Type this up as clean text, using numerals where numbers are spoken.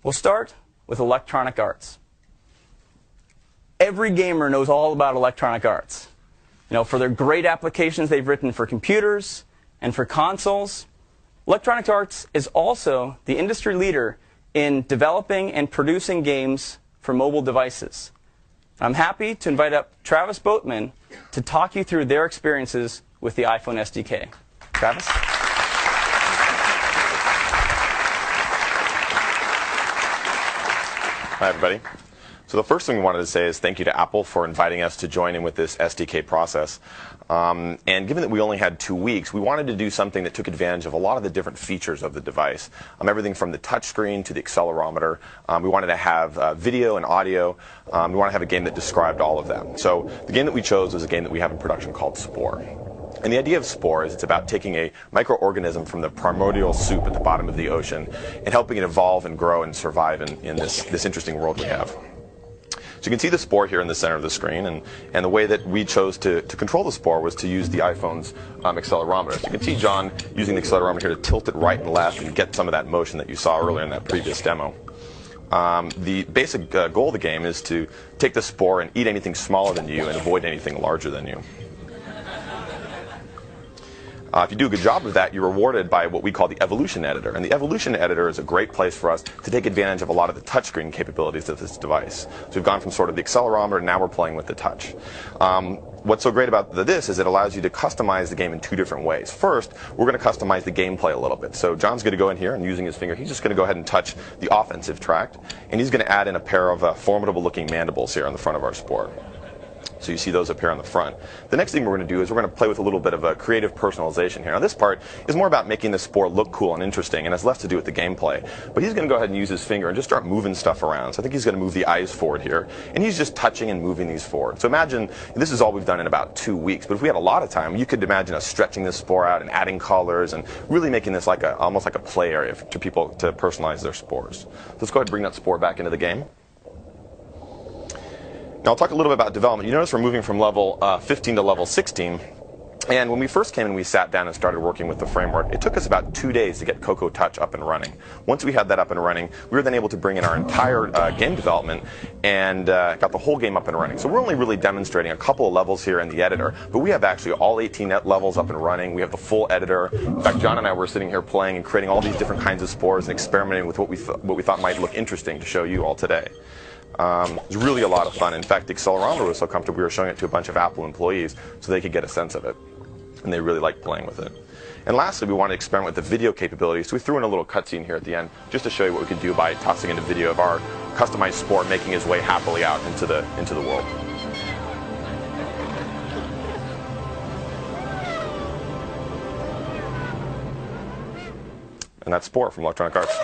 We'll start with Electronic Arts. Every gamer knows all about Electronic Arts. For their great applications they've written for computers and for consoles. Electronic Arts is also the industry leader in developing and producing games for mobile devices. I'm happy to invite up Travis Boatman to talk you through their experiences with the iPhone SDK. Travis? Hi, everybody. So the first thing we wanted to say is thank you to Apple for inviting us to join in with this SDK process. And given that we only had 2 weeks, we wanted to do something that took advantage of a lot of the different features of the device. Everything from the touchscreen to the accelerometer. We wanted to have video and audio. We wanted to have a game that described all of that. So the game that we chose was a game that we have in production called Spore. And the idea of Spore is it's about taking a microorganism from the primordial soup at the bottom of the ocean and helping it evolve and grow and survive in this interesting world we have. So you can see the Spore here in the center of the screen, and the way that we chose to control the Spore was to use the iPhone's accelerometer. So you can see John using the accelerometer here to tilt it right and left and get some of that motion that you saw earlier in that previous demo. The basic goal of the game is to take the Spore and eat anything smaller than you and avoid anything larger than you. If you do a good job of that, you're rewarded by what we call the evolution editor. And the evolution editor is a great place for us to take advantage of a lot of the touchscreen capabilities of this device. So we've gone from sort of the accelerometer, and now we're playing with the touch. What's so great about this is it allows you to customize the game in 2 different ways. First, we're going to customize the gameplay a little bit. So John's going to go in here and using his finger, he's just going to go ahead and touch the offensive track. And he's going to add in a pair of formidable-looking mandibles here on the front of our Spore. So you see those up here on the front. The next thing we're going to do is we're going to play with a little bit of a creative personalization here. Now this part is more about making the Spore look cool and interesting and has less to do with the gameplay. But he's going to go ahead and use his finger and just start moving stuff around. So I think he's going to move the eyes forward here. And he's just touching and moving these forward. So imagine, this is all we've done in about 2 weeks. But if we had a lot of time, you could imagine us stretching this Spore out and adding colors and really making this like almost like a play area to people to personalize their Spores. So let's go ahead and bring that Spore back into the game. Now I'll talk a little bit about development. You notice we're moving from level 15 to level 16. And when we first came in, we sat down and started working with the framework. It took us about 2 days to get Cocoa Touch up and running. Once we had that up and running, we were then able to bring in our entire game development and got the whole game up and running. So we're only really demonstrating a couple of levels here in the editor, but we have actually all 18 levels up and running. We have the full editor. In fact, John and I were sitting here playing and creating all these different kinds of Spores and experimenting with what we thought might look interesting to show you all today. It was really a lot of fun. In fact, the accelerometer was so comfortable we were showing it to a bunch of Apple employees so they could get a sense of it. And they really liked playing with it. And lastly, we wanted to experiment with the video capabilities. So we threw in a little cutscene here at the end just to show you what we could do by tossing in a video of our customized Spore making his way happily out into the world. And that's Spore from Electronic Arts.